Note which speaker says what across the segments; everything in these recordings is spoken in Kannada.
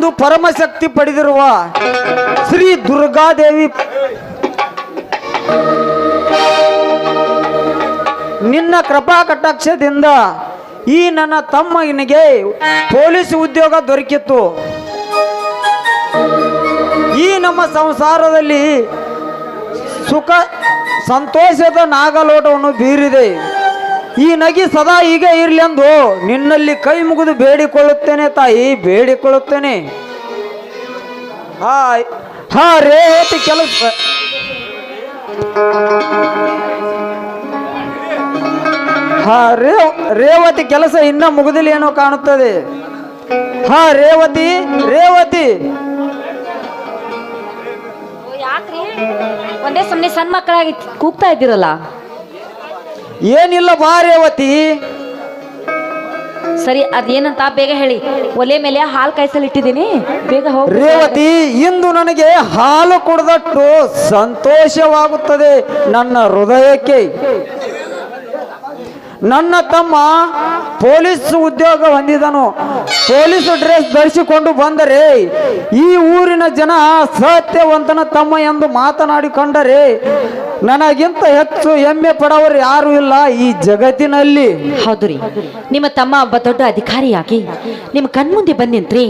Speaker 1: ಎಂದು ಪರಮಶಕ್ತಿ ಪಡೆದಿರುವ ಶ್ರೀ ದುರ್ಗಾದೇವಿ ನಿನ್ನ ಕೃಪಾ ಕಟಾಕ್ಷದಿಂದ ಈ ನನ್ನ ತಮ್ಮನಿಗೆ ಪೊಲೀಸ್ ಉದ್ಯೋಗ ದೊರಕಿತ್ತು. ಈ ನಮ್ಮ ಸಂಸಾರದಲ್ಲಿ ಸುಖ ಸಂತೋಷದ ನಾಗಲೋಟವನ್ನು ಬೀರಿದೆ. ಈ ನಗಿ ಸದಾ ಹೀಗೆ ಇರಲೆಂದು ನಿನ್ನಲ್ಲಿ ಕೈ ಮುಗಿದು ಬೇಡಿಕೊಳ್ಳುತ್ತೇನೆ ತಾಯಿ, ಬೇಡಿಕೊಳ್ಳುತ್ತೇನೆ. ಹಾ ರೇವತಿ ಕೆಲಸ ರೇವತಿ ಕೆಲಸ ಇನ್ನ ಮುಗಿದಿಲ್ಲ ಏನೋ ಕಾಣುತ್ತದೆ. ರೇವತಿ ರೇವತಿ
Speaker 2: ಯಾಕ್ರಿ ಒಂದೇ ಸಮನೆ ಸಣ್ಣ ಮಕ್ಕಳಾಗಿ ಕೂಗ್ತಾ ಇದ್ದೀರಲ್ಲ?
Speaker 1: ಏನಿಲ್ಲ ಬಾ ರೇವತಿ.
Speaker 2: ಸರಿ, ಅದೇನಂತ ಬೇಗ ಹೇಳಿ. ಒಲೆ ಮೇಲೆ ಹಾಲು ಕಾಯಿಸಲು ಇಟ್ಟಿದ್ದೀನಿ, ಬೇಗ ಹೋಗಿ.
Speaker 1: ರೇವತಿ, ಇಂದು ನನಗೆ ಹಾಲು ಕುಡಿದಟ್ಟು ಸಂತೋಷವಾಗುತ್ತದೆ ನನ್ನ ಹೃದಯಕ್ಕೆ. ನನ್ನ ತಮ್ಮ ಪೊಲೀಸ್ ಉದ್ಯೋಗ ಹೊಂದಿದನು. ಪೊಲೀಸ್ ಡ್ರೆಸ್ ಧರಿಸಿಕೊಂಡು ಬಂದರೆ ಈ ಊರಿನ ಜನ ಸತ್ಯವಂತನ ತಮ್ಮ ಎಂದು ಮಾತನಾಡಿಕೊಂಡರೆ ನನಗಿಂತ ಹೆಚ್ಚು ಹೆಮ್ಮೆ ಪಡವರು ಯಾರು ಇಲ್ಲ ಈ ಜಗತ್ತಿನಲ್ಲಿ.
Speaker 2: ಹೌದು ರೀ, ನಿಮ್ಮ ತಮ್ಮ ಒಬ್ಬ ದೊಡ್ಡ ಅಧಿಕಾರಿಯಾಗಿ ನಿಮ್ಮ ಕಣ್ಮುಂದೆ ಬಂದಿಂತ್ರಿ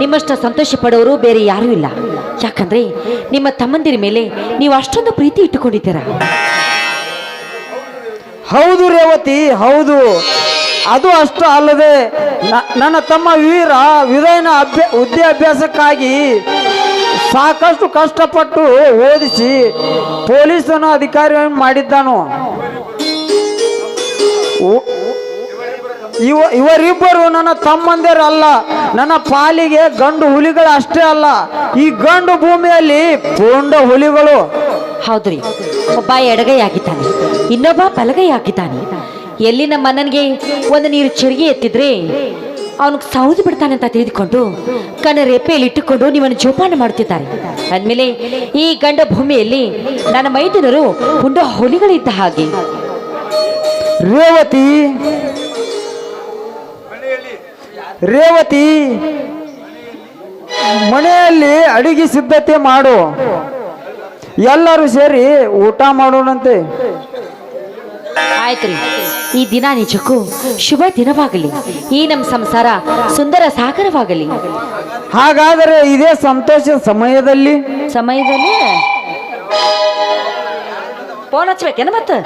Speaker 2: ನಿಮ್ಮಷ್ಟು ಸಂತೋಷ ಪಡೋರು ಬೇರೆ ಯಾರೂ ಇಲ್ಲ. ಯಾಕಂದ್ರೆ ನಿಮ್ಮ ತಮ್ಮಂದಿರ ಮೇಲೆ ನೀವು ಅಷ್ಟೊಂದು ಪ್ರೀತಿ ಇಟ್ಟುಕೊಂಡಿದ್ದೀರ.
Speaker 1: ಹೌದು ರೇವತಿ, ಹೌದು. ಅದು ಅಷ್ಟು ಅಲ್ಲದೆ ನನ್ನ ತಮ್ಮ ವಿಧೇಯನ ವಿದ್ಯಾಭ್ಯಾಸಕ್ಕಾಗಿ ಸಾಕಷ್ಟು ಕಷ್ಟಪಟ್ಟು ಓದಿಸಿ ಪೊಲೀಸನ ಅಧಿಕಾರಿ ಮಾಡಿದ್ದಾನು. ಇವರಿಬ್ಬರು ನನ್ನ ತಮ್ಮಂದಿರಲ್ಲ, ನನ್ನ ಪಾಲಿಗೆ ಗಂಡು ಹುಲಿಗಳು ಅಷ್ಟೇ ಅಲ್ಲ, ಈ ಗಂಡು ಭೂಮಿಯಲ್ಲಿ ಪೂಂಡ ಹುಲಿಗಳು.
Speaker 2: ಹೌದ್ರಿ, ಒಬ್ಬ ಎಡಗೈ ಆಗಿದ್ದಾನೆ, ಇನ್ನೊಬ್ಬ ಬಲಗೈ ಆಗಿದ್ದಾನೆ. ಎಲ್ಲಿ ನಮ್ಮ ಅಣ್ಣನಿಗೆ ಒಂದು ನೀರು ಚರಿಗೆ ಎತ್ತಿದ್ರೆ ಅವನಿಗೆ ಸೌದು ಬಿಡ್ತಾನೆ ಅಂತ ತಿಳಿದುಕೊಂಡು ಕಣ್ಣ ರೆಪ್ಪೆಯಲ್ಲಿ ಇಟ್ಟುಕೊಂಡು ನಿಮ್ಮನ್ನು ಜೋಪಾನ ಮಾಡುತ್ತಿದ್ದಾರೆ. ಅಂದಮೇಲೆ ಈ ಗಂಡ ಭೂಮಿಯಲ್ಲಿ ನನ್ನ ಮೈದುನರು ಪುಂಡ ಹುಲಿಗಳಿದ್ದ ಹಾಗೆ.
Speaker 1: ರೇವತಿ ರೇವತಿ, ಮನೆಯಲ್ಲಿ ಅಡಿಗೆ ಸಿದ್ಧತೆ ಮಾಡು, ಎಲ್ಲರೂ ಸೇರಿ ಊಟ ಮಾಡೋಣಂತೆ.
Speaker 2: ಆಯ್ತ್ರಿ, ಈ ದಿನ ನಿಜಕ್ಕೂ ಶುಭ ದಿನವಾಗಲಿ, ಈ ನಮ್ಮ ಸಂಸಾರ ಸುಂದರ ಸಾಗರವಾಗಲಿ.
Speaker 1: ಹಾಗಾದರೆ ಇದೇ ಸಂತೋಷ ಸಮಯದಲ್ಲಿ
Speaker 2: ಫೋನ್ ಹಚ್ಬೇಕೇನ? ಮತ್ತೆ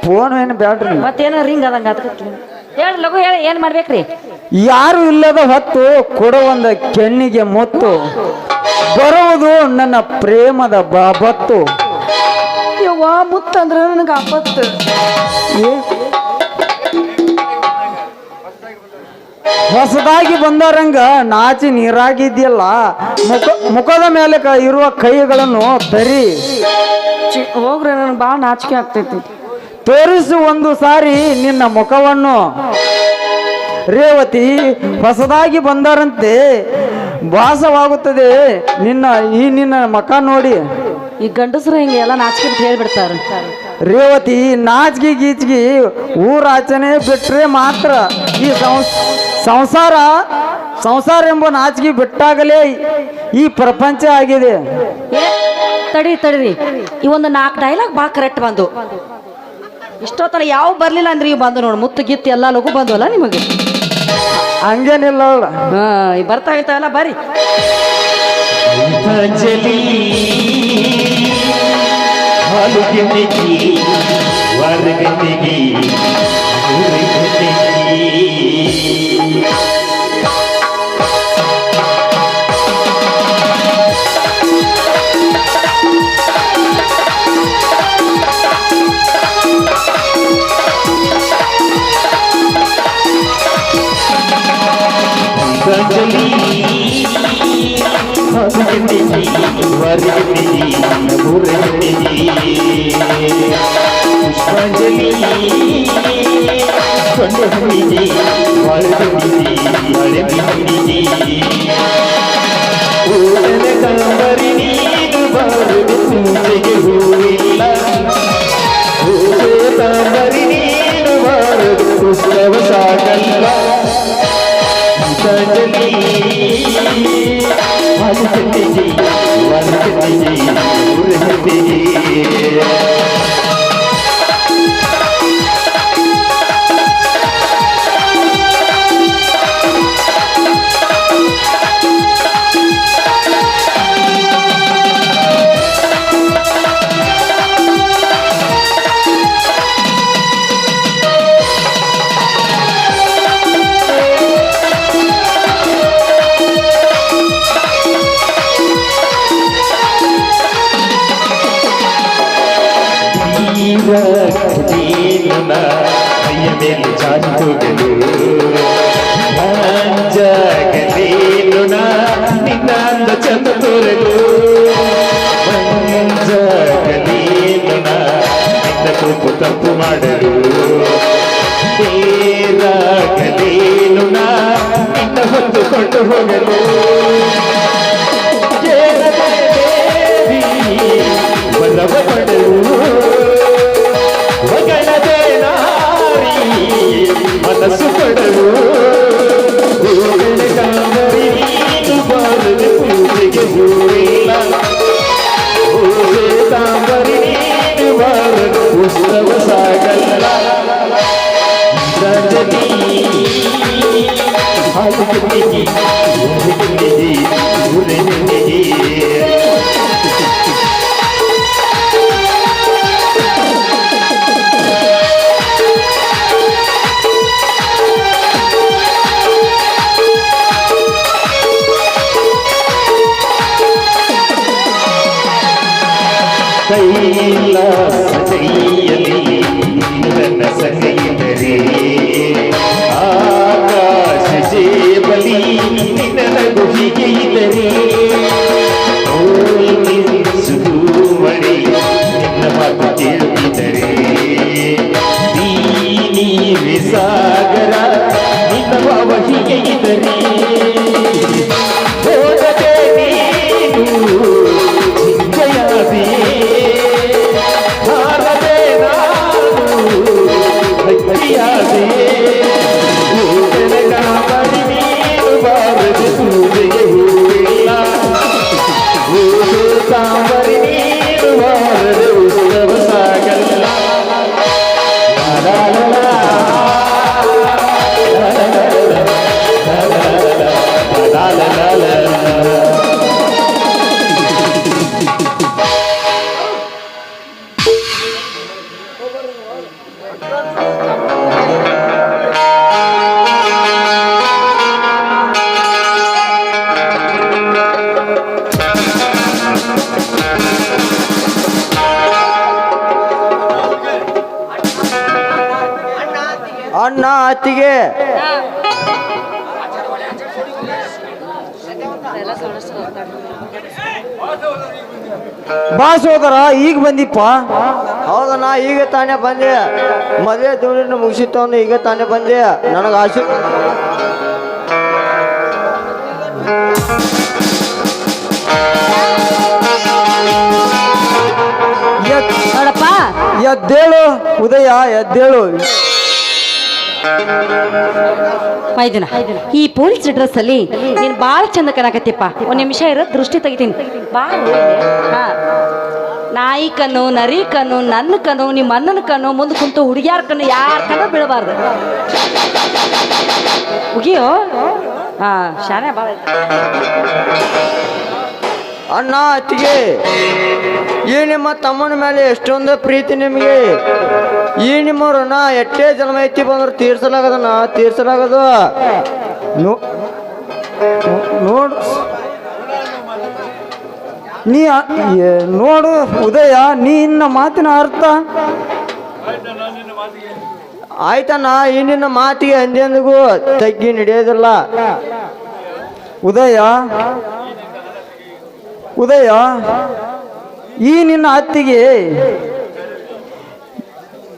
Speaker 1: ಫೋನ್ ಏನು ಬ್ಯಾಡ್ರಿ,
Speaker 2: ಮತ್ತೇನೋ ರಿಂಗ್ ಅದಂಗ ಹೇಳಿ, ಲಘು ಹೇಳಿ, ಏನ್ ಮಾಡ್ಬೇಕ್ರಿ?
Speaker 1: ಯಾರು ಇಲ್ಲದ ಹೊತ್ತು ಕೊಡುವಂದ ಕೆಣ್ಣಿಗೆ ಮುತ್ತು ಬರುವುದು ನನ್ನ ಪ್ರೇಮದ ಬಾಬತ್ತು.
Speaker 2: ಯವ್ವ, ಮುತ್ತಂದ್ರೆ ನನಗೆ ಆಪತ್ತು.
Speaker 1: ಹೊಸದಾಗಿ ಬಂದರಂಗ ನಾಚಿ ನೀರಾಗಿದ್ಯಲ್ಲ, ಮುಖದ ಮೇಲೆ ಇರುವ ಕೈಗಳನ್ನು ತರಿ
Speaker 2: ಹೋಗ್ರಿ, ನನಗೆ ಭಾಳ ನಾಚಿಕೆ ಆಗ್ತೈತಿ.
Speaker 1: ತೋರಿಸು ಒಂದು ಸಾರಿ ನಿನ್ನ ಮುಖವನ್ನು. ರೇವತಿ, ಹೊಸದಾಗಿ ಬಂದರಂತೆ ಭಾಸವಾಗುತ್ತದೆ ನಿನ್ನ ಮುಖ ನೋಡಿ.
Speaker 2: ಈ ಗಂಡಸರು ಹಿಂಗೆ ಎಲ್ಲ ನಾಚಿಕೆ ಬಿಟ್ಟು ಹೇಳ್ಬಿಡ್ತಾರೆ.
Speaker 1: ರೇವತಿ, ನಾಚಿಗೆ ಗೀಚಿಗೆ ಊರಾಚನೆ ಬಿಟ್ರೆ ಮಾತ್ರ ಈ ಸಂಸಾರ ಎಂಬ ನಾಚಿಗೆ ಬಿಟ್ಟಾಗಲೇ ಈ ಪ್ರಪಂಚ ಆಗಿದೆ.
Speaker 2: ತಡೀರಿ, ಈ ಒಂದು 4 ಡೈಲಾಗ್ ಭಾಳ ಕರೆಕ್ಟ್ ಬಂದು. ಇಷ್ಟೊತ್ತನ ಯಾವ ಬರ್ಲಿಲ್ಲ ಅಂದ್ರೆ ಇವು ಬಂದು ನೋಡು, ಮುತ್ತು ಗಿತ್ತು ಎಲ್ಲ ಲಘು ಬಂದವಲ್ಲ ನಿಮಗೆ.
Speaker 1: ಹಂಗೇನಿಲ್ಲ,
Speaker 2: ಬರ್ತಾ ಇರ್ತಾವಲ್ಲ, ಬರ್ರಿ.
Speaker 3: ಸಾಗಲ್ಲ ನೀನು ಮೈಯ ಮೇಲೆ ಜಾರಿ ಹೋಗಲು ಮಂಜಗಲೇನು ನಿನ್ನ ಅಂದ ಚಂದ ತೋರಲು ಮಂಜಗಲೇನು ನಿನ್ನ ತಪ್ಪು ತಪ್ಪು ಮಾಡಲು ಬೇರಾಗಲೇನು ನಿನ್ನ ಹೊತ್ತುಕೊಂಡು ಹೋಗಲು ಬಲವ ಪಡೆದು ಹೊಗಳದೆ ನಾರಿ ಮನಸ್ಸು ಪಡೆದು ಕಾಂಬರಿ ನೀನು ಬಾರದೆ ಪೂಜೆಗೆ ಹೂವಿಲ್ಲ ಪೂಜೆ ಕಾಂಬರಿ ನೀನು ಬಾರದೆ ಉತ್ಸವ ಸಾಗಲ್ಲ ರಜನಿ ಹಾಲಿಗೆ ಕೈಯಲ್ಲಿ ನನ್ನ ಸಖೆಯಿದರೆ ಆಕಾಶ ಜೇಬಲಿ ನಿನ್ನ ಗುಹಿಗೆ ಇದ್ದರೆ ಸುಡುವರೆ ನಿನ್ನ ಮಾತು ಕೇಳುತ್ತಿದ್ದರೆ ನೀವೇ ಸಾಗರ ನಿನ್ನ ಭಾವ ಹೀಗೆ ಇದ್ದರೆ ಹೋಗದೆ ನೀನು ಚಿಂತೆಯಾದೆ ಭಕ್ತಿಯಾದೆ ಕಾಂಬರಿ ನೀನು ಬಾರದೆ ಪೂಜೆಗೆ ಹೂವಿಲ್ಲ ಕಾಂಬರಿ ನೀನು ಬಾರದೆ ಉತ್ಸವ ಸಾಗಲ್ಲ
Speaker 1: ಅಣ್ಣ ಅತ್ತಿಗೆ ಬಾ ಸೋದರ ಈಗ ಬಂದಿಪ್ಪ.
Speaker 4: ಹೌದಣ್ಣ, ಈಗ ತಾನೇ ಬಂದೆ. ಮದುವೆ ದುಡ್ಡಿನ ಮುಗಿಸಿತ್ತು ಈಗ ತಾನೇ ಬಂದೆ. ನನಗೆ ಆಶೀರ್ವಾದ
Speaker 2: ನೋಡಪ್ಪ,
Speaker 1: ಎದ್ದೇಳು ಉದಯ, ಎದ್ದೇಳು.
Speaker 2: ಮೈದುನ, ಈ ಪೊಲೀಸ್ ಡ್ರೆಸ್ ಅಲ್ಲಿ ನೀನ್ ಬಾಳ ಚಂದ ಕಾಣಕತ್ತಿಪ್ಪ. ಒಂದ್ ನಿಮಿಷ ಇರೋ, ದೃಷ್ಟಿ ತೆಗಿತೀನಿ. ಬಾಳ ಹಾ, ನಾಯಿ ಕಣ್ಣು, ನರಿ ಕಣ್ಣು, ನನ್ನ ಕಣ್ಣು, ನಿಮ್ಮ ಅಣ್ಣನ ಕಣ್ಣು, ಮುಂದೆ ಕುಂತು ಹುಡುಗ್ಯಾರ ಕಣ್ಣು, ಯಾರ ಕಣ್ಣು ಬೀಳಬಾರ್ದು. ಮುಗಿಯೋ. ಹಾ, ಶಾನೆ ಬಾಳ.
Speaker 4: ಅಣ್ಣ ಅತ್ತಿಗೆ, ಈ ನಿಮ್ಮ ತಮ್ಮನ ಮೇಲೆ ಎಷ್ಟೊಂದು ಪ್ರೀತಿ ನಿಮಗೆ. ಈ ನಿಮ್ಮ ಋಣ ಎಷ್ಟೇ ಜನ್ಮ ಐತಿ ಬಂದ್ರೆ ತೀರ್ಸಲಾಗದಣ್ಣ, ತೀರ್ಸಲಾಗದು.
Speaker 1: ನೋಡು ನೀ ನೋಡು ಉದಯ, ನೀ ಇನ್ನ ಮಾತಿನ ಅರ್ಥ
Speaker 4: ಆಯ್ತಣ್ಣ, ಈ ನಿನ್ನ ಮಾತಿಗೆ ಎಂದೆಂದಿಗೂ ತಗ್ಗಿ ನಡೆಯೋದಿಲ್ಲ.
Speaker 1: ಉದಯ, ಉದಯ, ಈ ನಿನ್ನ ಅತ್ತಿಗೆ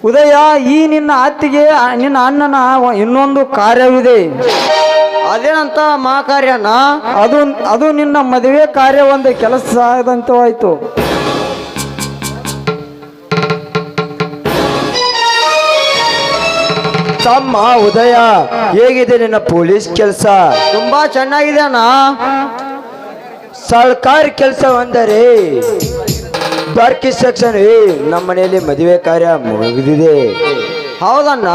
Speaker 1: ಉದಯ, ಈ ನಿನ್ನ ಅತ್ತಿಗೆ ನಿನ್ನ ಅಣ್ಣನ ಇನ್ನೊಂದು ಕಾರ್ಯವಿದೆ.
Speaker 4: ಅದೇನಂತ ಮಾ ಕಾರ್ಯನ?
Speaker 1: ಅದು ನಿನ್ನ ಮದುವೆ ಕಾರ್ಯ ಒಂದು ಕೆಲಸ ಆದಂತವಾಯ್ತು.
Speaker 4: ತಮ್ಮ ಉದಯ, ಹೇಗಿದೆ ನಿನ್ನ ಪೊಲೀಸ್ ಕೆಲಸ? ತುಂಬಾ ಚೆನ್ನಾಗಿದೆ ಅಣ್ಣ. ಸರ್ಕಾರಿ ಕೆಲಸ ಅಂದರೆ ಬಾರ್ಕಿ ಸೆಕ್ಷನ್ ನಮ್ಮ ಮನೆಯಲ್ಲಿ ಮದುವೆ ಕಾರ್ಯ ಮುಗಿದಿದೆ. ಹೌದಣ್ಣ.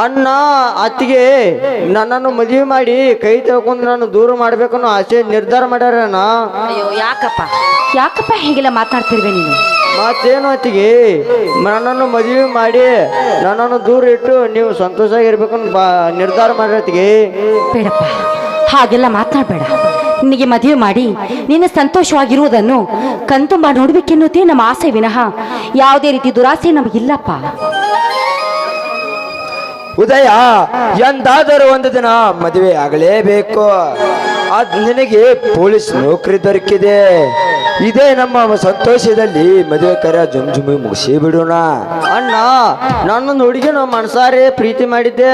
Speaker 4: ಅಣ್ಣ ಅತ್ತಿಗೆ ನನ್ನನ್ನು ಮದುವೆ ಮಾಡಿ ಕೈ ತಗೊಂಡು ನಾನು ದೂರ ಮಾಡ್ಬೇಕನ್ನೋ ಆಸೆ ನಿರ್ಧಾರ ಮಾಡ್ಯಾರಣ್ಣ.
Speaker 2: ಅಯ್ಯೋ, ಯಾಕಪ್ಪ ಹೀಗೆಲ್ಲ ಮಾತನಾಡ್ತಿರ್ವೆ ನೀನು?
Speaker 4: ಮತ್ತೇನು ಅತ್ತಿಗೆ, ನನ್ನನ್ನು ಮದುವೆ ಮಾಡಿ ನನ್ನನ್ನು ದೂರ ಇಟ್ಟು ನೀವು ಸಂತೋಷ ಆಗಿರ್ಬೇಕನ್ನು ನಿರ್ಧಾರ ಮಾಡ್ರತ್ತಿಗೆ.
Speaker 2: ಬೇಡಪ್ಪ, ಹಾಗೆಲ್ಲ ಮಾತನಾಡಬೇಡ. ನಿನಗೆ ಮದುವೆ ಮಾಡಿ ನೀನು ಸಂತೋಷವಾಗಿರುವುದನ್ನು ಕಣ್ತುಂಬ ನೋಡ್ಬೇಕೆನ್ನುವುದೇ ನಮ್ಮ ಆಸೆ ವಿನಃ ಯಾವುದೇ ರೀತಿ ದುರಾಸೆ ನಮಗಿಲ್ಲಪ್ಪ.
Speaker 4: ಉದಯ, ಎಂದಾದರೂ ಒಂದು ದಿನ ಮದುವೆ ಆಗಲೇಬೇಕು. ನಿನಗೆ ಪೊಲೀಸ್ ನೌಕರಿ ದೊರಕಿದೆ. ಇದೇ ನಮ್ಮ ಸಂತೋಷದಲ್ಲಿ ಮದುವೆ ಕರ ಜುಮ್ ಮುಗಿಸಿ ಬಿಡೋಣ. ಅಣ್ಣ, ನನ್ನೊಂದು ಹುಡುಗಿನ ಮನಸಾರೆ ಪ್ರೀತಿ ಮಾಡಿದ್ದೆ.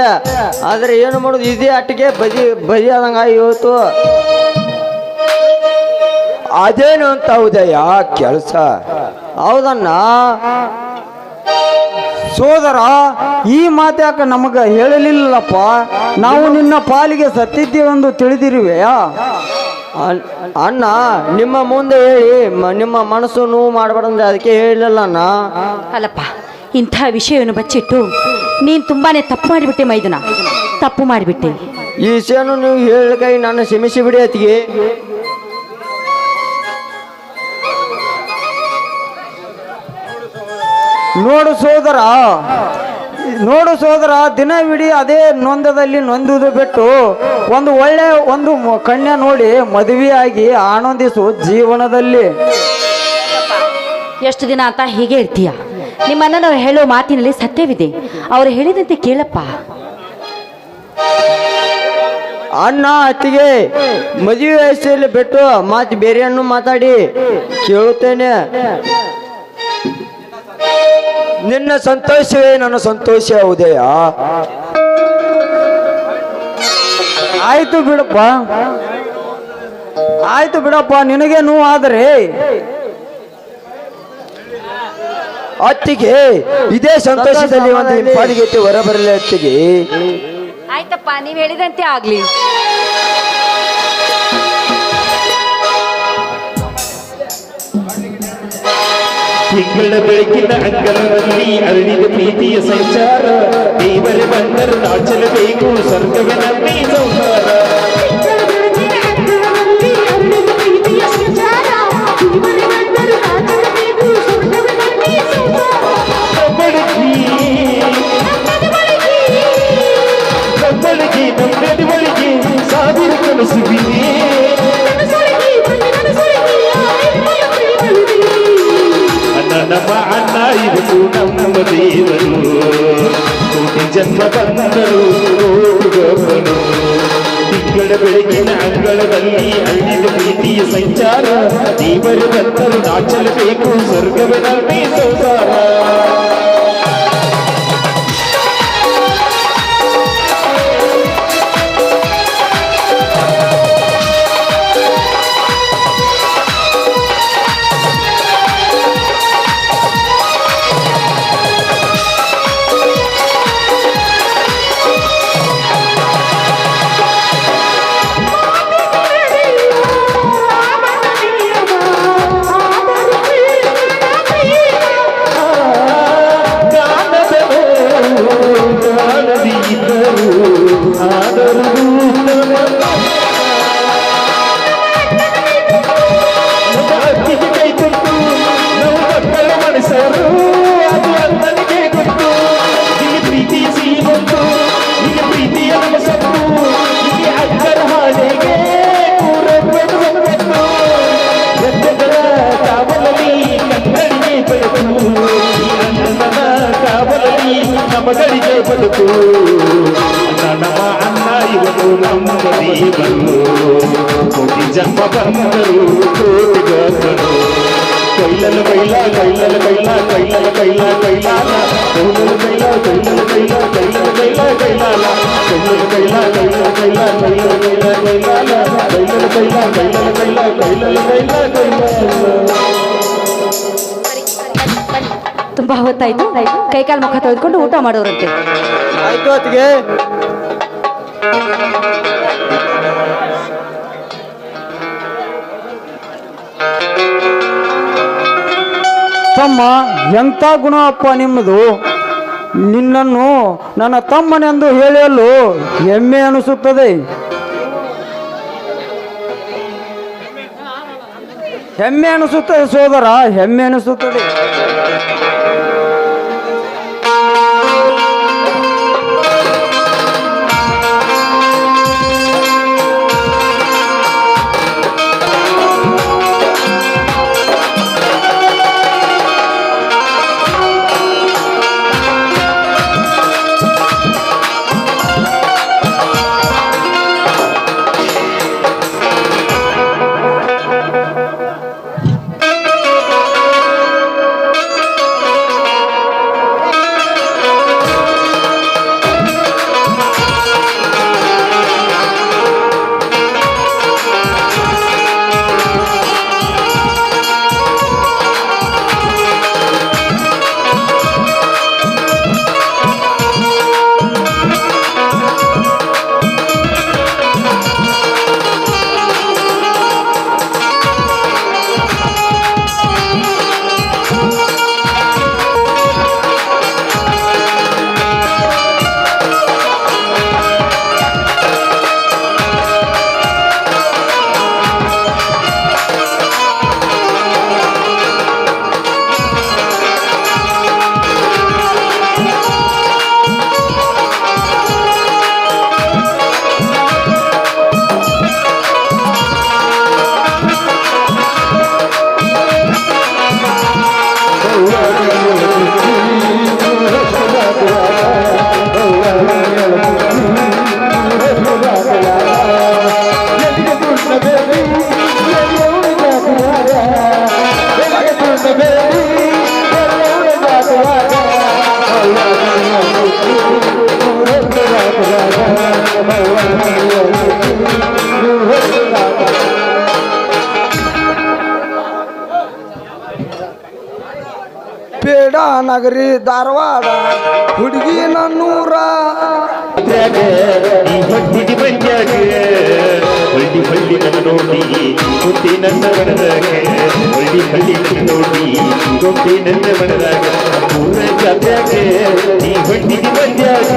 Speaker 4: ಆದ್ರೆ ಏನು ಮಾಡೋದು, ಇದೇ ಅಟ್ಟಿಗೆ ಬದಿ ಆದಂಗ ಇವತ್ತು. ಅದೇನು ಅಂತ ಉದಯ ಕೆಲಸ? ಹೌದಣ್ಣ.
Speaker 1: ಸೋದರ, ಈ ಮಾತ್ಯಾಕ ನಮಗ ಹೇಳಲಿಲ್ಲಪ್ಪ. ನಾವು ನಿನ್ನ ಪಾಲಿಗೆ ಸತ್ತಿದ್ದೇವೆಂದು ತಿಳಿದಿರುವೆಯಾ?
Speaker 4: ಅಣ್ಣ, ನಿಮ್ಮ ಮುಂದೆ ಹೇಳಿ ನಿಮ್ಮ ಮನಸ್ಸು ನೋವು ಮಾಡಬಾರ್ದಂದ್ರೆ ಅದಕ್ಕೆ ಹೇಳಿಲ್ಲ ಅಣ್ಣ.
Speaker 2: ಅಲ್ಲಪ್ಪ, ಇಂಥ ವಿಷಯವನ್ನು ಬಚ್ಚಿಟ್ಟು ನೀನು ತುಂಬಾನೇ ತಪ್ಪು ಮಾಡಿಬಿಟ್ಟೆ ಮೈದುನ, ತಪ್ಪು ಮಾಡಿಬಿಟ್ಟೆ.
Speaker 4: ಈ ವಿಷಯನು ನೀವು ಹೇಳಿಕೈ ನಾನು ಕ್ಷಮಿಸಿ ಬಿಡಿ ಅತ್ತಿಗೆ.
Speaker 1: ನೋಡು ಸೋದರ, ದಿನವಿಡೀ ಅದೇ ನೊಂದದಲ್ಲಿ ನೊಂದುವುದು ಬಿಟ್ಟು ಒಂದು ಒಳ್ಳೆ ಕನ್ಯಾ ನೋಡಿ ಮದುವೆಯಾಗಿ ಆನಂದಿಸು ಜೀವನದಲ್ಲಿ.
Speaker 2: ಎಷ್ಟು ದಿನ ಅಂತ ಹೀಗೆ ಇರ್ತೀಯ? ನಿಮ್ಮ ಅಣ್ಣನವರು ಹೇಳೋ ಮಾತಿನಲ್ಲಿ ಸತ್ಯವಿದೆ. ಅವರು ಹೇಳಿದಂತೆ ಕೇಳಪ್ಪ.
Speaker 4: ಅಣ್ಣ, ಅತ್ತಿಗೆ ಮದುವೆ ವಯಸ್ಸಲ್ಲಿ ಬಿಟ್ಟು ಮಾತು ಬೇರೆಯನ್ನು ಮಾತಾಡಿ ಕೇಳುತ್ತೇನೆ. ನಿನ್ನ ಸಂತೋಷವೇ ನನ್ನ ಸಂತೋಷ ಉದಯ.
Speaker 1: ಆಯ್ತು ಬಿಡಪ್ಪ, ನಿನಗೆ ನೋವು ಆದರೆ
Speaker 4: ಅತ್ತಿಗೆ ಇದೇ ಸಂತೋಷದಲ್ಲಿ ಒಂದು ಪಾಲಿಗೆ ಹೊರಬರಲಿ ಅತ್ತಿಗೆ.
Speaker 2: ಆಯ್ತಪ್ಪ, ನೀವು ಹೇಳಿದಂತೆ ಆಗ್ಲಿ.
Speaker 3: ತಿಂಗಳ ಬೆಳಕಿನ ಅಂಗಳದಲ್ಲಿ ಅರಳಿದ ಪ್ರೀತಿಯ ಸಂಚಾರ. ದೇವರೇ ಬಂದರು ನಾಚಲಬೇಕು, ಸ್ವರ್ಗವೇ ನಮ್ಮಿ ಸಂಸಾರ. ಕಬ್ಬಳಿಗೆ ನಮ್ಮಡಿ ಬಳಿಗೆ ಸಾವಿರ ಕನಸುವಿದೆ. ನಮ್ಮ ಅಣ್ಣ ಇವತ್ತು ನಮ್ಮ ದೇವರು, ಕೋಟಿ ಜನ್ಮ ಬಂದರು ನೋಡುಗವನು. ತಿಂಗಳ ಬೆಳಗಿನ ಅಂಗಳದಲ್ಲಿ ಅರಳಿದ ಪ್ರೀತಿಯ ಸಂಚಾರ. ದೇವರು ಬಂದರು ನಾಚಲಬೇಕು, ಸ್ವರ್ಗವೇ ನಮ್ಮಿ ಸಂಸಾರ. ಮಗಳಿಗೆ ಬದುಕು. ನಮ್ಮ ಅಣ್ಣ ಇವನು ನಮ್ಮ ದೇವರು, ಕೋಟಿ ಜನ್ಮ ಬಂದರು ಕೋಟಿಗರು. ಕೈಲಲ ಕೈಲ ಕೈಲಲ ಕೈಲ ಕೈಲಲ ಕೈಲ ಕೈಲಾಲ ಕೈಲಲ ಕೈಲ ಕೈಲಲ ಕೈಲ ಕೈಲಲ ಕೈಲ ಕೈಲಾಲ ಕೈಲಲ ಕೈಲ ಕೈಲಲ ಕೈಲ ಕೈಲಲ ಕೈಲ ಕೈಲಾಲ ಕೈಲಲ ಕೈಲ ಕೈಲಲ ಕೈಲ ಕೈಲಲ ಕೈಲ ಕೈಲಾಲ.
Speaker 2: ತುಂಬಾ ಹೊತ್ತಾಯ್ತು, ಕೈಕಾಲು ಮುಖ ತೊಳೆದುಕೊಂಡು ಊಟ ಮಾಡೋರಂತೆ.
Speaker 4: ಆಯ್ತು ಅತ್ತಿಗೆ.
Speaker 1: ತಮ್ಮ, ಎಂಥ ಗುಣ ಅಪ್ಪ ನಿಮ್ಮದು. ನಿನ್ನನ್ನು ನನ್ನ ತಮ್ಮನೆಂದು ಹೇಳಲು ಹೆಮ್ಮೆ ಅನಿಸುತ್ತದೆ. ಹೆಮ್ಮೆ ಅನಿಸುತ್ತದೆ ಸೋದರ, ಹೆಮ್ಮೆ ಅನಿಸುತ್ತದೆ.
Speaker 5: ನಗರಿ ಧಾರವಾಡ ಹುಡುಗಿ ನನ್ನೂರ
Speaker 3: ನೀ ಹೊಟ್ಟಿಗೆ ಮಂಡ್ಯಾಗ ಹೊಳ್ಳಿ ಹೊಳ್ಳಿ ನನ್ನ ನೋಡಿ ಹುಟ್ಟಿ ನನ್ನ ಮನದಾಗ ಹೊಳ್ಳಿ ಹೊಳ್ಳಿ ನನ್ನ ನೋಡಿ ಹುಟ್ಟಿ ನನ್ನ ಮನದಾಗ ಊರ ಜಾತ್ಯಾಗ ನೀ ಹೊಟ್ಟಿಗೆ ಮಂಡ್ಯಾಗ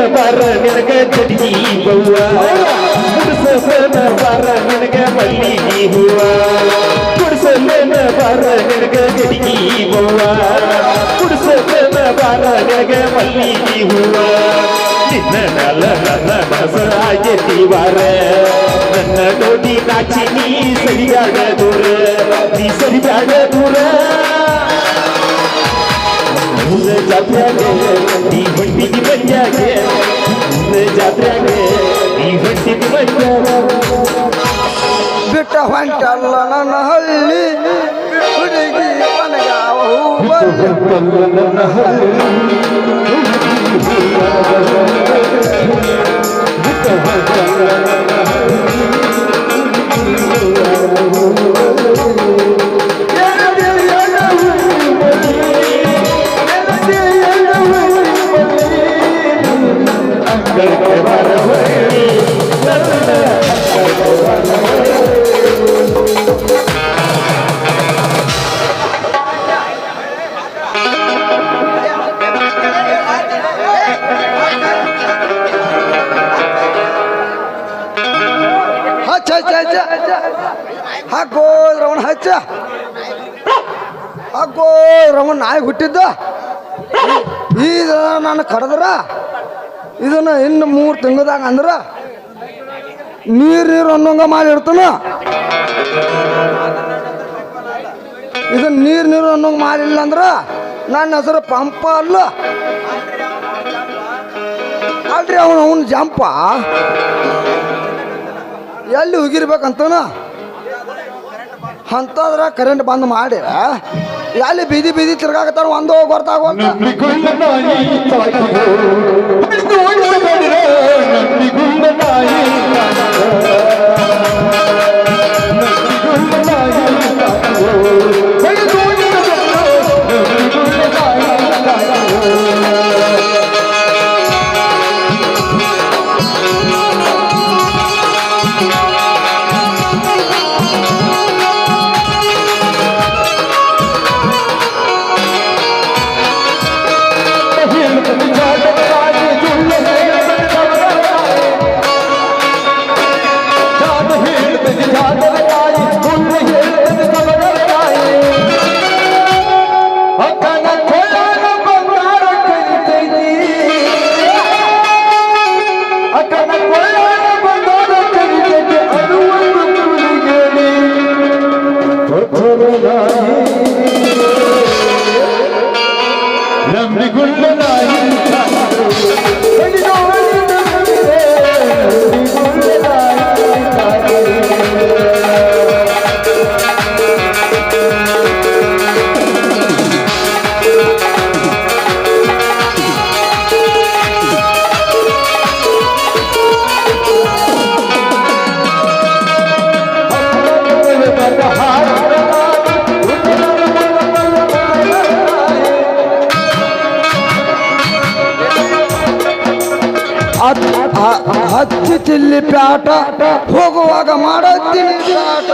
Speaker 3: ಬಾರ ನಿನಗ ಜಡಿಗಿ ಬವ್ವ ಕುಡಿಸಲೇನ ಬಾರ ನಿನಗ ಮಲ್ಲಿಗೆ ಹೂವ ಕುಡಿಸಲೇನ ಬಾರ ನಿನಗ ಜಡಿಗಿ ಬವ್ವ ಕುಡಿಸಲೇನ ಬಾರ ನಿನಗ ಮಲ್ಲಿಗೆ ಹೂವ ನಿನ್ನ ನಲ ನನ್ನ ಮನಸ್ಸ ಆಗೇತಿ ವಾರ ನನ್ನ ನೋಡಿ ನಾಚಿ ನೀ ಸರಿಯಾಗ ದೂರ ನೀ ಸರಿಯಾಗ ದೂರ ಜಾತ್ರೆಗೆ ನೀ ಹೊಟ್ಟಿಗೆ ಮಂಡ್ಯಾಗೆ ಜಾತ್ರೆಗೆ ನೀ ಹೊಟ್ಟಿಗೆ ಮಂಡ್ಯಾಗ
Speaker 5: ಬಿಟ್ಟ ಹೊಂಟಲ್ಲ ನನ್ನ ಹಳ್ಳಿ ಹುಡುಗಿ ಮನಗಾವ ಹೂವಲ್ಲಿ.
Speaker 3: ನನ್ನ
Speaker 5: ಹಚ್ಚ ಹಚ್ಚ ಹಚ್ಚ ಹಾಕೋ ರವಣ ಹಚ್ಚ ಹಾಕೋ ರವಣ ನಾಯಿ ಹುಟ್ಟಿದ್ದ ಈಗ ನಾನು ಕಡದ್ರ ಇದನ್ನ ಇನ್ನು 3 ತಿಂಗಳದಾಗ ಅಂದ್ರ ನೀರು ಅನ್ನೋಂಗ ಮಾಡಿರ್ತಾನ ಇದನ್ನ ನೀರು ಅನ್ನೋಂಗ ಮಾಡಿಲ್ಲ ಅಂದ್ರ ನನ್ನ ಹೆಸರು ಪಂಪ ಅಲ್ಲ ಅಲ್ರಿ ಅವನು ಜಂಪ ಎಲ್ಲಿ ಹೋಗಿರ್ಬೇಕಂತನ ಅಂತಂದ್ರ ಕರೆಂಟ್ ಬಂದ್ ಮಾಡಿ ಎಲ್ಲಿ ಬೀದಿ ಬೀದಿ ತಿರ್ಗಾಕತ್ತಾರ ಒಂದು ಗೊತ್ತಾಗೋಂತ ಹಚ್ಚಿ ತಿಲ್ಲಿ ಪ್ಯಾಟ ಹೋಗುವಾಗ ಮಾಡತ್ತೀನಿ ಪ್ಯಾಟ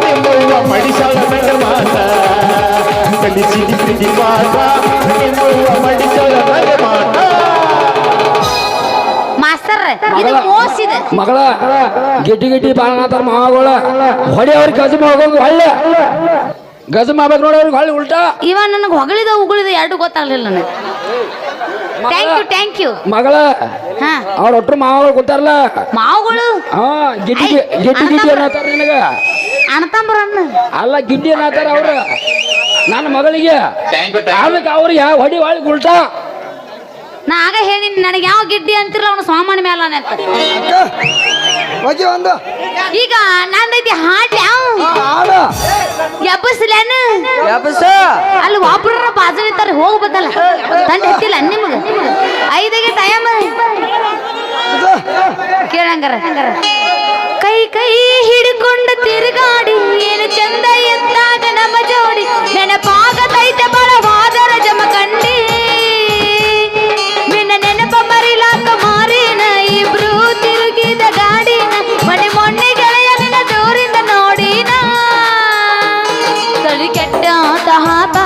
Speaker 3: ನಿಮ್ಮವ್ವ ಮಡಿಸಾಳ ನನ್ನ ಮಾತ ಕಲಿಸಿದಿ ಪ್ರೀತಿ ಪಾಠ ನಿಮ್ಮವ್ವ ಮಡಿಸಾಳ ನನ್ನ ಮಾತ
Speaker 2: ಮಾಸ್ತರ್ ಇದು ಮೋಸಿದೆ
Speaker 1: ಮಗಳ ಗಿಡ್ಡಿ ಗಿಡ್ಡಿ ಬಾಳನಾತಾರ ಮಾವಗಳ ಹೊಡಿ ಅವ್ರಿಗೆ ಗಜಮ ಹೋಗೋಂಗ ಒಳ್ಳೆ ಗಜಮ ಆಗ್ಬೇಕು ನೋಡಿ ಅವ್ರಿಗೆ ಹೊಳ್ಳಿ ಉಲ್ಟಾ
Speaker 2: ಇವ ನನಗೆ ಹೊಗಳಿದ ಉಗುಳಿದ ಎರಡು ಗೊತ್ತಾಗ್ಲಿಲ್ಲ ನನಗೆ ಥ್ಯಾಂಕ್ ಯು
Speaker 1: ಮಗಳ
Speaker 2: ಹಾ
Speaker 1: ಅವ್ರ ಒಟ್ರು ಮಾವಗಳು ಗೊತ್ತಾರಲ್ಲ
Speaker 2: ಮಾವುಗಳು
Speaker 1: ಹಾ ಗಿಡ್ಡಿ ಗಿಡ್ಡಿ ಗಿಡ್ಡಿ ಅನ್ನತಾರ ನಿನಗ
Speaker 2: ಅಣ್ಣತಂಬ್ರನ್ನ
Speaker 1: ಅಲ್ಲ ಗಿಡ್ಡಿ ಅನ್ನತಾರ ಅವ್ರ ನನ್ನ ಮಗಳಿಗೆ ಆಮೇಲೆ ಅವ್ರಿಗೆ ಹೊಡಿ ಹೊಳ್ಳಿ ಉಲ್ಟಾ
Speaker 6: ನಾ ಆಗ ಹೇಳಿ ನನಗೆ ಯಾವ ಗಿಡ್ಡಿ ಅಂತಿರಲ್ಲ ಅವನು ಸಾಮಾನ್ಯ ಮೇಲ ಅಂತ
Speaker 5: ಹೋಗಿ ಒಂದು
Speaker 6: ಈಗ ನಂದೈತಿ ಹಾಡ್ ಯಾವ
Speaker 5: ಆಡ
Speaker 6: ಎಬ್ಬಸ್ಲೇನ ಅಲ್ಲಿ ಒಬ್ಬರ ಬಾಜು ನಿಂತಾರೆ ಹೋಗ್ಬೇಕಲ್ಲ ತಂಡ ಹತ್ತಿಲ್ಲ ನಿಮಗ 5ಗೆ ಟೈಮ್ ಕೇಳಂಗಾರ ಕೈ ಕೈ ಹಿಡ್ಕೊಂಡು ತಿರುಗಾಡಿ ಏನು ಚಂದ ಎದ್ದಾಗ ನಮ್ಮ ಜೋಡಿ ನೆನಪಾಗತೈತೆ ಬಲವಾದರ ಜಮಖಂಡಿ ನಿನ್ನ ನೆನಪ ಮರಿಲಾಕ ಮಾರಿನ ಇಬ್ರು ತಿರುಗಿದ ಗಾಡಿನ ಮೊನ್ನೆ ಗೆಳೆಯ ನಿನ್ನ ದೂರಿಂದ ನೋಡಿನ ಕಳಿ ಕೆಟ್ಟ ತಹಾಪ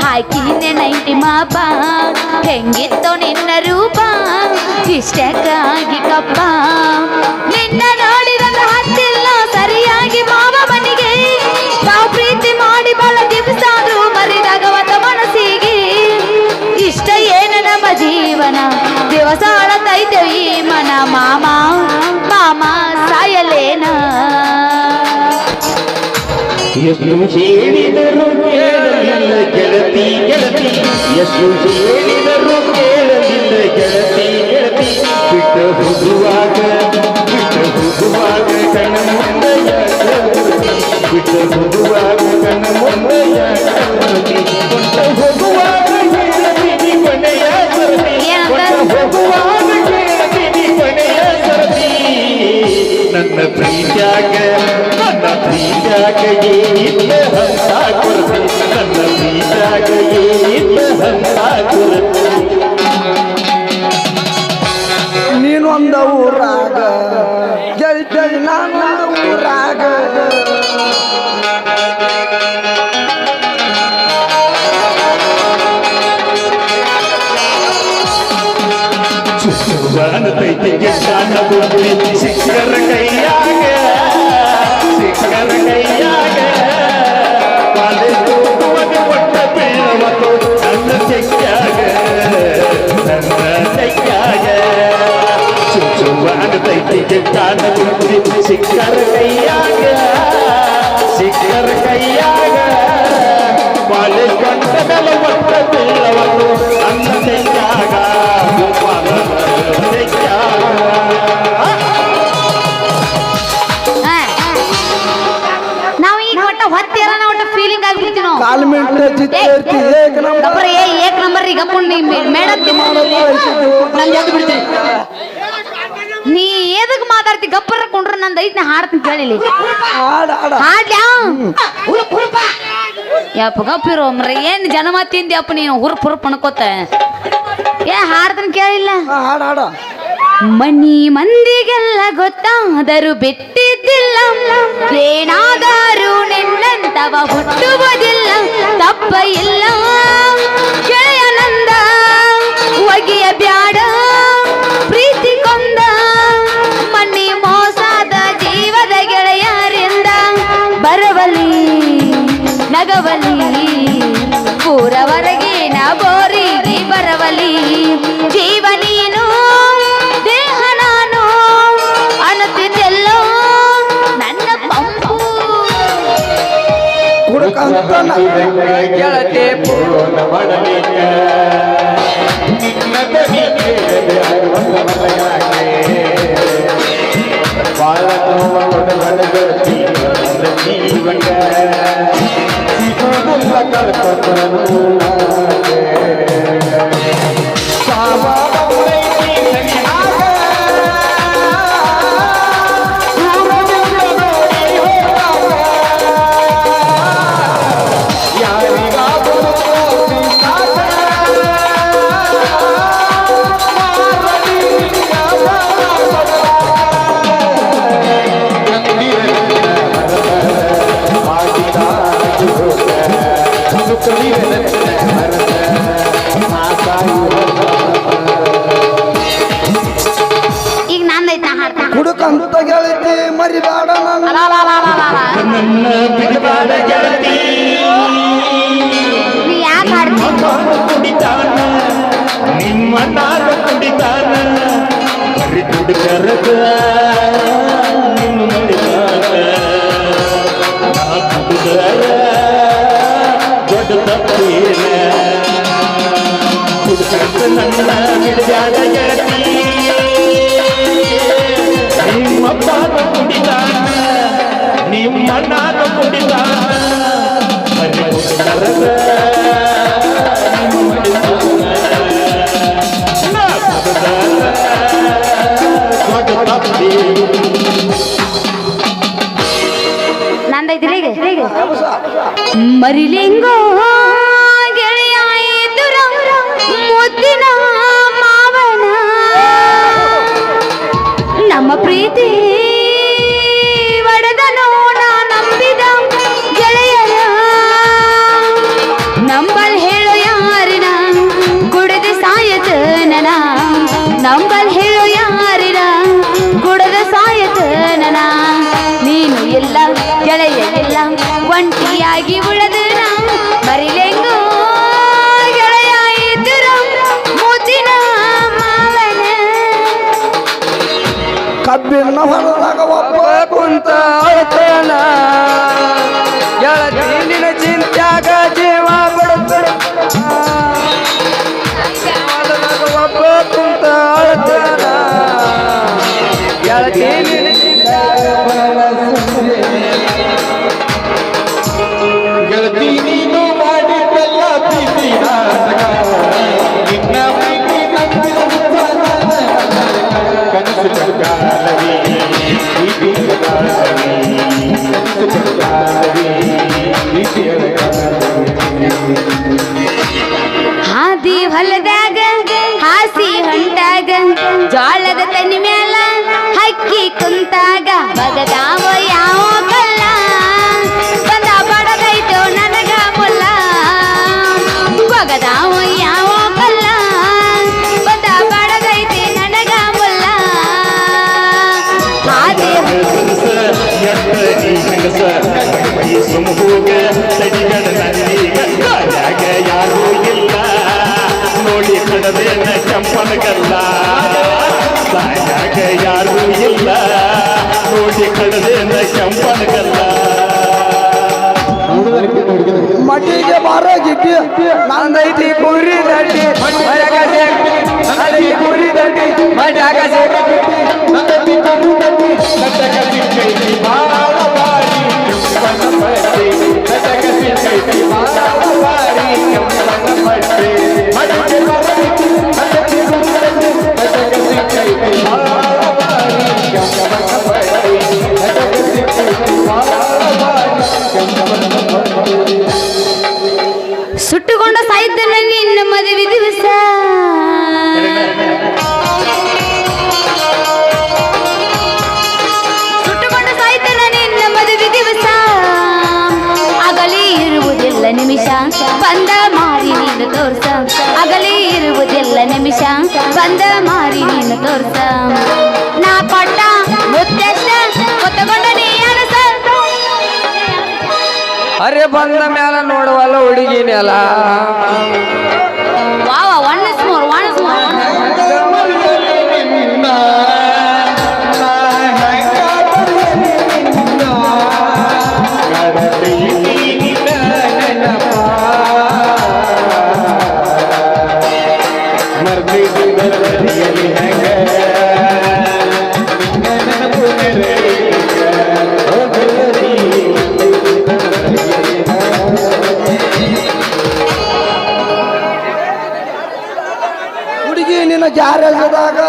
Speaker 6: ಹಾಕಿನೆ 90 ಮಾಪ ಹೆಂಗಿತ್ತೋ ನಿನ್ನ ರೂಪ ಇಷ್ಟಕ್ಕಾಗಿ ಕಪ್ಪ ನಿನ್ನ ನೋಡಿದಂತ ಹತ್ತಿಲ್ಲ ಸರಿಯಾಗಿ ಮಾವ ಮನೆಗೆ ತಾವು ಪ್ರೀತಿ ಮಾಡಿ ಬಲ ದಿವಸಾದ್ರು ಮರಿದಾಗವತ ಮನಸ್ಸಿಗೆ ಇಷ್ಟ ಏನು ನಮ್ಮ ಜೀವನ ದಿವಸ ಅಳತೈತೆ ಈ ಮನ ಮಾಮ ಮಾಮ ಸಾಯಲೇನ
Speaker 3: ಎಷ್ಟು ಹೇಳಿದರು ಕೇಳಲಿಲ್ಲ ಗೆಳತಿ ಗೆಳತಿ ಎಷ್ಟು ಹೇಳಿದರು ಕೇಳಲಿಲ್ಲ ಗೆಳತಿ ಗೆಳತಿ ಬಿಟ್ಟು ಹೋಗುವಾಗ ಕಣ್ಣ ಮುಂದೆಯ ಬಿಟ್ಟು ಹೋಗುವಾಗ ಕಣ್ಣ ಮುಂದೆಯ ಕೊಟ್ಟು ಹೋಗುವಾಗ ಹೇಳತೀನಿ ಕೊನೆಯ ಸರದಿ ಕೊಟ್ಟು ಹೋಗುವಾಗ ಹೇಳತೀನಿ ಕೊನೆಯ ಸರದಿ ನನ್ನ ಪ್ರೀತ್ಯಾಗ ಏನಿಲ್ಲ ಹಂತ ಕೊರತೆ ನನ್ನ ಪ್ರೀತ್ಯಾಗ ಏನಿಲ್ಲ ಹಂತ ಕೊರತೆ
Speaker 5: ನೀನು ಒಂದ ಊರಾಗ ಗೆಳಿತೇನೆ ನಾನು ಒಂದ ಊರಾಗ
Speaker 3: ಜಾನತೈತೆ ಗೆದ್ದಾನ ಬುದ್ಧಿ ಶಿಕ್ಷರ ಕೈಯಾಗ ಕಾಲೇಜ್ ಹೋಗುವಾಗ ಕೊಟ್ಟ ಬೀಳವತ್ತು ನನ್ನ ತೆಕ್ಕಾಗ ಚುಚ್ಚುವಾಗತೈತಿ ಗೆದ್ದಾನ ಬುದ್ಧಿ ಶಿಕ್ಷರ ಕೈಯಾಗ ಕಾಲೇಜ್ ಕೊಟ್ಟ ಮೇಲೆ ಕೊಟ್ಟ ಬೀಳವತ್ತು ನನ್ನ ತೆಕ್ಕಾಗ
Speaker 6: ಫೀಲಿಂಗ್ ಆಗ್ಬಿಡ್ತೀವಿ ನಾವು
Speaker 5: ಕಾಲ್ಮೆಂಟ್ ಚಿತ್ತೇರ್ತಿ ಏಕ ನಂಬರ್
Speaker 6: ಏಕ್ ನಂಬರ್ ಈಗ ಮೇಡಮ್ ನೀ ಎದಕ್ ಮಾತಾಡ್ತಿ ಗಪ್ಪರ ಕೊಂಡ್ರ ನಂದು ಐತ್ ನಾ ಹಾಡ್ತೀನಿ ಕೇಳಿಲಿ
Speaker 5: ಆಡ ಆಡ
Speaker 6: ಹಾಡ್ಲ್ಯಾ ಯಪ್ಪ ಗಪ್ಪಿರೋ ಮರ ಏನ್ ಜನ ತಿಂದ್ಯಪ್ಪ ನೀನು ಹುರುಪ್ ಅನ್ಕೋತ ಹಾಡ್ತೀನಿ ಕೇಳಿಲ್ಲ
Speaker 5: ಆಡ ಆಡ
Speaker 6: ಮನಿ ಮಂದಿಗೆಲ್ಲ ಗೊತ್ತಾದರೂ ಬಿಟ್ಟಿದ್ದಿಲ್ಲ ಏನಾದರೂ ನಿನ್ನಂತವ ಹುಟ್ಟುವುದಿಲ್ಲ ತಪ್ಪ ಇಲ್ಲ ಗೆಳೆಯನಂದ ಒಗೆಯ ಬ್ಯಾಡ ಪ್ರೀತಿ ಕೊಂದ ಮನಿ ಮೋಸದ ಜೀವದ ಗೆಳೆಯರಿಂದ ಬರವಲಿ ನಗವಲಿ ಪೂರವರೆಗಿನ ಬೋರಿಗೆ ಬರವಲಿ ಜೀವ ನೀನು ದೇಹ ನಾನು ಅನ್ನುತ್ತಿದ್ದೆಲ್ಲೋ ನನ್ನ ಪಂಪು
Speaker 5: ಹುಡುಕಂತ
Speaker 3: ಗೆಳತಿ ಪೂರ್ಣ ಮಾಡಲಿಕ್ಕ ನಿನ್ನ ತನಿಖೆ ಆಗುವಂತ ಮನೆಯಾಗೆ ಬಾಳ ನೋವ ಕೊಡಬಾರ ಗೆಳತಿ ನನ್ನ ಜೀವನ ಸಿಗೋದಿಲ್ಲ ಕಳ್ಕೊಂಡು
Speaker 6: ಈಗ ನಂದೈತ ಹಾಡ್ತಾ
Speaker 5: ಹುಡುಕಂತ ಗೆಳತಿ ಮರಿಬೇಡ ನನ್ನ
Speaker 3: ನನ್ನ ಬಿಡಬಾರ ಗೆಳತಿ
Speaker 6: ನೀ ಯಾಕೆ ಹಾಡ್ತಿ
Speaker 3: ಕುಡಿತಾನ ನಿಮ್ಮ ನಾಡ ಕುಡಿತಾನ ಬರಿ ದುಡ್ಡು ಕರೆದ ನಿಮ್ಮ ಮಡಿತಾನ ನಾ ಕುಡಿದರ ದೊಡ್ಡ ತಪ್ಪೇನ ಕುಡ್ಕಂತ ನನ್ನ ಬಿಡಬ್ಯಾಡ ಗೆಳತಿ ನಿಮ್ಮಪ್ಪನ ಕುಡಿದಾನ ನಿಮ್ಮಣ್ಣನ ಕುಡಿದಾನ ಹರಿಪುರದ
Speaker 6: ನಂದೈತಿಲ್ಲ ಈಗ ಮರಿಲಿಂಗೋ ಗೆಳೆಯ ಎದುರ ಮುದ್ದಿನ ಮಾವನ ನಮ್ಮ ಪ್ರೀತಿ ಒಡೆದನೋ ನಾ ನಂಬಿದ ಗೆಳೆಯನ ನಂಬಲ್ ಹೇಳು ಯಾರಿನ ಕುಡಿದ ಸಾಯತ ನನ ನಂಬಲ್ ಹೇಳು ಯಾರಿನ ಕುಡಿದ ಸಾಯತ ನನ ನೀನು ಎಲ್ಲ ಗೆಳೆಯ ಎಲ್ಲ ಒಂಟಿಯಾಗಿ ಉಳಿದನ ಮರಿಲೆಂಗೋ ಗೆಳೆಯ ಇದ್ದರು ಮುದ್ದಿನ ಮಾವನ
Speaker 5: ಕಬ್ಬಿನ ಹೊಲದಾಗ ಒಬ್ಬ ಕುಂತ ಅಳ್ತಾನ ಗೆಳತಿ ನಿನ್ನ ಚಿಂತ್ಯಾಗ ಜೀವ ಬಿಡುತ್ತಾನ ಹೊಲದಾಗ ಒಬ್ಬ ಕುಂತ ಅಳ್ತಾನ ಗೆಳತಿ ನಿನ್ನ
Speaker 3: ಗೆಳತಿ ನೀನು ಮಾಡಿದ್ದೆಲ್ಲ ಪ್ರೀತಿ ನಾಟಕ ನಿನ್ನ ಪ್ರೀತಿ ಕನಸು ಚಂಗಾಲವಿ ಪ್ರೀತಿ ಚಂಗಾಲವಿ ಕನಸು ಚಂಗಾಲವಿ ಪ್ರೀತಿಯ
Speaker 6: ಹಾದಿ ಹೊಲದಾಗ ಹಾಸಿ ಹೊಂಟಾಗ ಜೋಳದ ತನಿ ಮ್ಯಾಲ ಹಕ್ಕಿ ಕುಂತಾಗ ಬಗದಾವ ಯಾವ ಕಲ್ಲ ಬಂದ ಬಡದೈತೋ ನನಗ ಮುಲ್ಲ ಬಗದಾವ ಯಾವ ಕಲ್ಲ ಬಂದ ಬಡದೈತಿ ನನಗ ಮುಲ್ಲ ಹಾದಿ
Speaker 3: ಸುಮೂಗ ತಡಿಗಡ ನನ್ನೀಗ ಯಾಗ ಯಾರೂ ಇಲ್ಲ ನೋಡಿ ಕಡದೇನ ಚಂಪನಗಲ್ಲ ಸಾಯಾಗ ಯಾರೂ ಇಲ್ಲ ನೋಡಿ ಕಡದೇನ ಚಂಪನಗಲ್ಲ
Speaker 5: ಮಟ್ಟಿಗೆ ಬಾರ ಗಿಟ್ಟಿ ನಂದೈತಿ ಕುರಿ ದಡ್ಡಿ ನಂದೈತಿ ಕುರಿ ದಡ್ಡಿ ಮಟ್ಯಾಗ
Speaker 6: ಸುಟ್ಟುಕೊಂಡ ಸಾಹಿತ್ಯ ನಿನ್ನ ಮದುವೆ ದಿವಸ ಸುಟ್ಟುಕೊಂಡ ಸಾಹಿತ್ಯ ನಿನ್ನ ಮದುವೆ ದಿವಸ ಅಗಲಿ ಇರುವುದಿಲ್ಲ ನಿಮಿಷ ಬಂದ ಮಾರಿ ನೀನು ತೋರ್ಸ ಅಗಲಿ ಇರುವುದಿಲ್ಲ ನಿಮಿಷ ಬಂದ ಮಾರಿ ನೀನು ತೋರ್ಸ ನಾ ಕೊಟ್ಟ ಮುತ್ತೆಷ್ಟ ಕೊತ್ತಗೊಂಡ ನೀ ಅರಸ
Speaker 1: ಅರೆ ಬಂದ ಮ್ಯಾಲ ನೋಡುವಲ್ಲ ಹುಡುಗಿ ನೆಲ
Speaker 6: ವಾವ ಒನ್ಸ್ ಮೋರ್
Speaker 5: ಹುಡುಗಿ ನಿನ್ನ ಗ್ಯಾರೇಜದಾಗ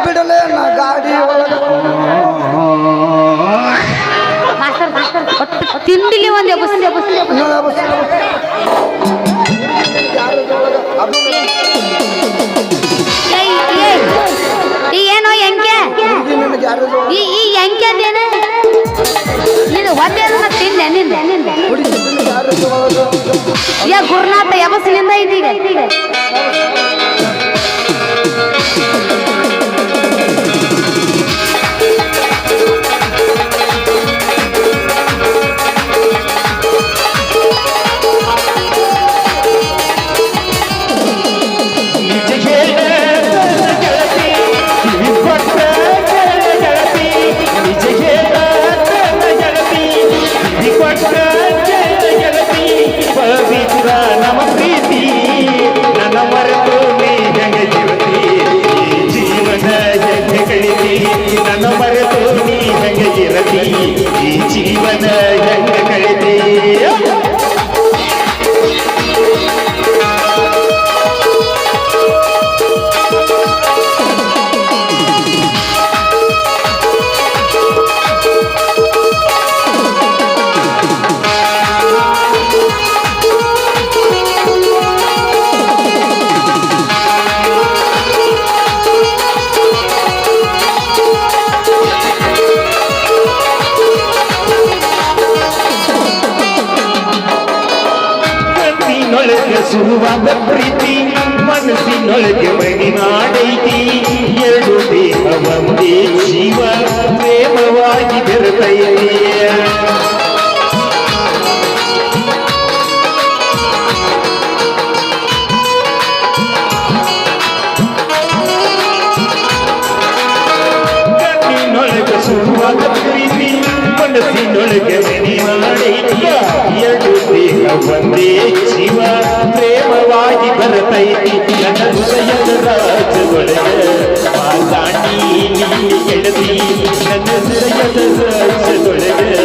Speaker 5: ಬಿಡಲೇ ನಾ ಗಾಡಿ ಒಳಗ
Speaker 6: ತಿಂಡಿಲಿ ಒಂದು ಏನೋ ಎಂಕೆ
Speaker 5: ನಿನ್ನ ಗ್ಯಾರೇಜ್
Speaker 6: ಈ ಎಂಕೆ ಅದೇನ ಇದು ಹೊಟ್ಟೆ ತಿಂದೆ ನಿಂದೆ
Speaker 5: ಹುಡುಗಿ ನಿನ್ನ ಗ್ಯಾರೇಜ್ ಒಳಗ
Speaker 6: ಯಾ ಗುರುನಾಥ ಯಬಸ್ಸಿನಿಂದ ಇದೀಗ
Speaker 3: ಪವಿತ್ರ ನಮ್ಮ ಪ್ರೀತಿ ಬಣ್ಣದ ಪ್ರೀತಿ ಮನಸ್ಸಿನೊಳಗೆ ಮಣಿ ಮಾಡೈತಿ ಎರಡು ದೇಹ ಒಂದೇ ಜೀವ ಪ್ರೇಮವಾಗಿ ಬೆರೆತೈತಿ ಕಣ್ಣಿನೊಳಗೆ ಶುರುವಾದ ಪ್ರೀತಿ ಮನಸ್ಸಿನೊಳಗೆ ಮಣಿ ಮಾಡೈತಿ ಎರಡು ದೇಹ ಒಂದೇ ಜೀವ ಪ್ರೇಮವಾಗಿ ಬರತೈತಿ ನನ್ನ ಹೃದಯದ ರಾಜ್ಯದೊಳಗೆ ಮಾತಾಡಿ ನೀನು ಗೆಳತಿ ನನ್ನ ಹೃದಯದ ರಾಜ್ಯದೊಳಗೆ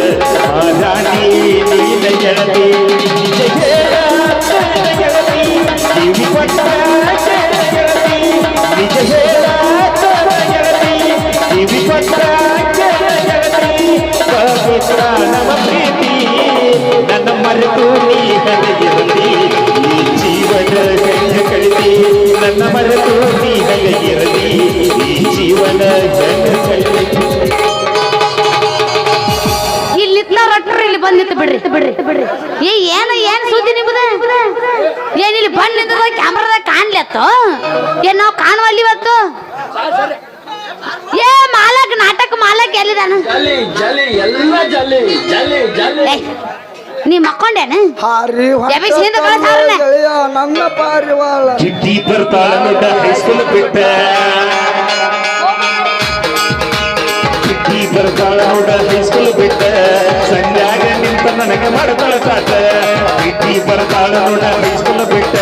Speaker 3: ಮಾತಾಡಿ ನೀನ ಗೆಳತಿ ನಿಜ ಹೇಳ ಗೆಳತಿ ಕಿವಿ ಕೊಟ್ಟ ಗೆಳತಿ ನಿಜ ಹೇಳ ಗೆಳತಿ ಕಿವಿ ಕೊಟ್ಟ ಗೆಳತಿ ಪವಿತ್ರ ನಮ್ಮ ಪ್ರೀತಿ ನನ್ನ ಮರೆತು ನೀ ಹಗೆಯಿರಲಿ ಈ ಜೀವನ ಗಂಡ ಕಳಿತಿ ನನ್ನ ಮರೆತು ನೀ ಹಗೆಯಿರಲಿ ಈ ಜೀವನ ಗಂಡ ಕಳಿತಿ
Speaker 6: ಇಲ್ಲಿ ಇಲ್ಲಿ ಬಂದಿತ್ತು ಬಿಡ್ರಿ ಏನ್ ಸುದ್ದಿ ನಿಮ್ದ ಏನ್ ಇಲ್ಲಿ ಬಂದ್ ನಿಂತದ ಕ್ಯಾಮ್ರಾದಾಗ ಕಾಣ್ಲತ್ತು ಏನ್ ನಾವ್ ಕಾಣುವಲ್ಲಿ ಇವತ್ತು ಏ ಮಾಲಕ್ ನಾಟಕ ಮಾಲಕ್ ಎಲ್ಲಿದಾನ ನೀ ಮಕ್ಕೊಂಡೇನ
Speaker 5: ಹಾರಿ
Speaker 6: ಎಬ್ಬಿಸಿ ಹಿಂದೆ ಕಳ್ಸಾರನೆ.
Speaker 5: ಗೆಳೆಯ ನನ್ನ ಪಾರಿವಾಳ
Speaker 3: ಚಿಟ್ಟಿ ಬರ್ತಾಳ ನೋಡ ಹೈಸ್ಕೂಲ್ ಬಿಟ್ಟ ಚಿಟ್ಟಿ ಬರ್ತಾಳ ನೋಡ ಹೈಸ್ಕೂಲ್ ಬಿಟ್ಟ ಸಂಧ್ಯಾಗ ನಿಂತ ನನಗೆ ಮಾಡ್ತಾಳ ಕಾಟ ಚಿಟ್ಟಿ ಬರ್ತಾಳ ನೋಡ ಹೈಸ್ಕೂಲ್ ಬಿಟ್ಟ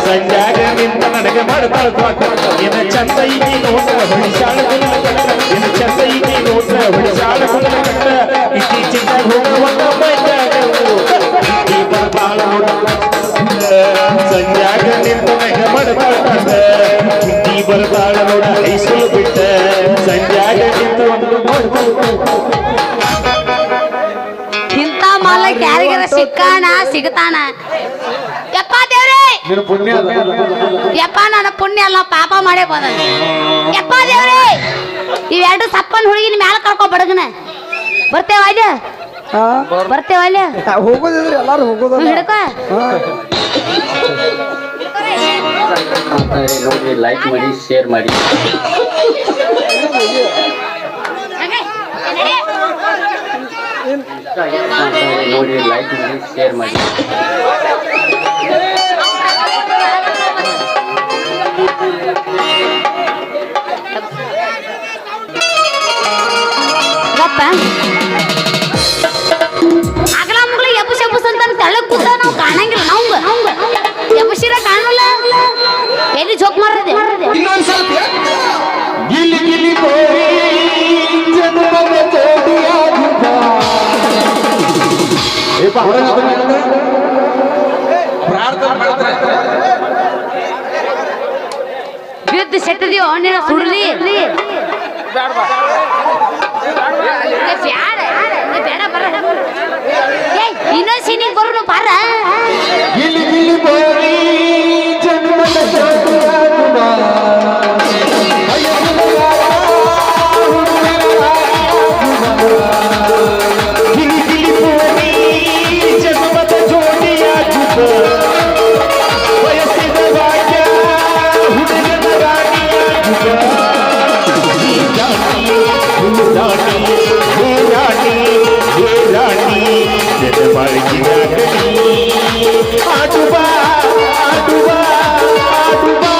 Speaker 3: ಸಂಧ್ಯಾಗ ನಿಂತ ನನಗೆ ಮಾಡ್ತಾಳ ಕಾಟ ಏನ ಚಂದ ಈಗಿ ನೋಡ್ರ ಹೊಡಿಸಾಳ ಏನ ಚಂದ ಈಗಿ ನೋಡ್ರ ಹೊಡಿಸಾಳ ಕಟ್ಟ ಇತ್ತೀಚಿನ ಹೋಗುವಂತ ಚಿಟ್ಟಿ ಬರ್ತಾಳ ನೋಡ ಸಂಧ್ಯಾಗ ನಿಂತ ನನಗೆ ಮಾಡ್ತಾಳ ಕಾಟ ಚಿಟ್ಟಿ ಬರ್ತಾಳ ನೋಡ ಹೈಸ್ಕೂಲ್ ಬಿಟ್ಟ ಸಂಧ್ಯಾಗ ನಿಂತ
Speaker 6: ಇಂಥ ಮಾಲಕ್ ಯಾರಿಗಾರ ಸಿಕ್ಕಾಣ ಸಿಗತಾನ ಯಪ್ಪ ದೇವ್ರೇ ಯಪ್ಪ ನನ್ನ ಪುಣ್ಯ ಅಲ್ಲ ಪಾಪ ಮಾಡೇ ಬಂದ ಯಪ್ಪ ದೇವ್ರೇ ಇವೆರಡು ಸಪ್ಪನ್ ಹುಡುಗಿನ ಮ್ಯಾಲ ಕರ್ಕೊ ಬಡಗನ ಬರ್ತೇವ ಅಲ್ಲ ಬರ್ತೇವ ಅಲ್ಲ
Speaker 5: ಹೋಗೋದಿದ್ರೆ ಎಲ್ಲಾರು ಹೋಗೋದಲ್ಲ
Speaker 6: ಹಿಡ್ಕ
Speaker 7: ನೋಡಿ ಲೈಕ್ ಮಾಡಿ ಶೇರ್ ಮಾಡಿ ನೋಡಿ ಲೈಕ್ ಮಾಡಿ ಶೇರ್ ಮಾಡಿ
Speaker 6: ಆಗಲ ಮುಗ್ಲ ಎಬ್ಬಸ್ ಎಬ್ಬಸ್ ಅಂತ ತೆಳಗ್ ಕೂತ ನಾವು ಕಾಣಂಗಿಲ್ಲ ನಾವು ಎಬ್ಬಸಿರ ಕಾಣಲ್ಲ ಎಲ್ಲಿ ಜೋಕ್ ಮಾಡ್ರದೆ
Speaker 3: ಗಿಲಿ ಗಿಲಿ ಕೋರಿ ಜನ್ಮದ ಜೋಡಿಯಾಗಿದ್ದ
Speaker 6: ಬಿದ್ದು ಸೆಟ್ಟದಿಯೋ ನಿನ್ನ ಸುಡ್ಲಿ ಬೇಡ ಬರ ಇನ್ನೊಂದು ಸೀನಿಗೆ ಬರೋನು ಬಾರ
Speaker 3: ಗಿಲಿ ಗಿಲಿ ಕೋರಿ ಜನ್ಮದ ಜೋಡಿಯಾಗಿದ್ದ ಗಿಲಿ ಗಿಲಿ ಕೋರಿ ಜನ್ಮದ ಜೋಡಿಯಾಗಿದ್ದ ವಯಸ್ಸಿನ ಭಾಗ್ಯ ಹುಡುಗನ ರಾಣಿಯಾಗಿದ್ದ ಆಡುಬಾ ಆಡುಬಾ ಆಡುಬಾ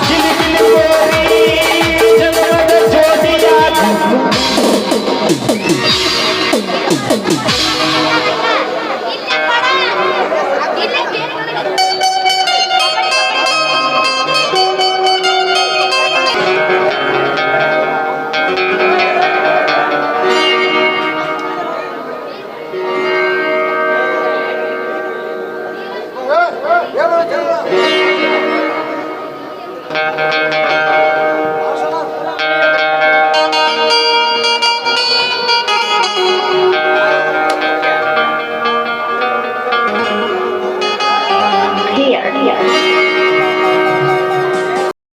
Speaker 3: ಗಿಲಿ ಗಿಲಿ ಕೋರಿ ಜನ್ಮದ ಜೋಡಿಯಾಗಿ
Speaker 5: ಏನು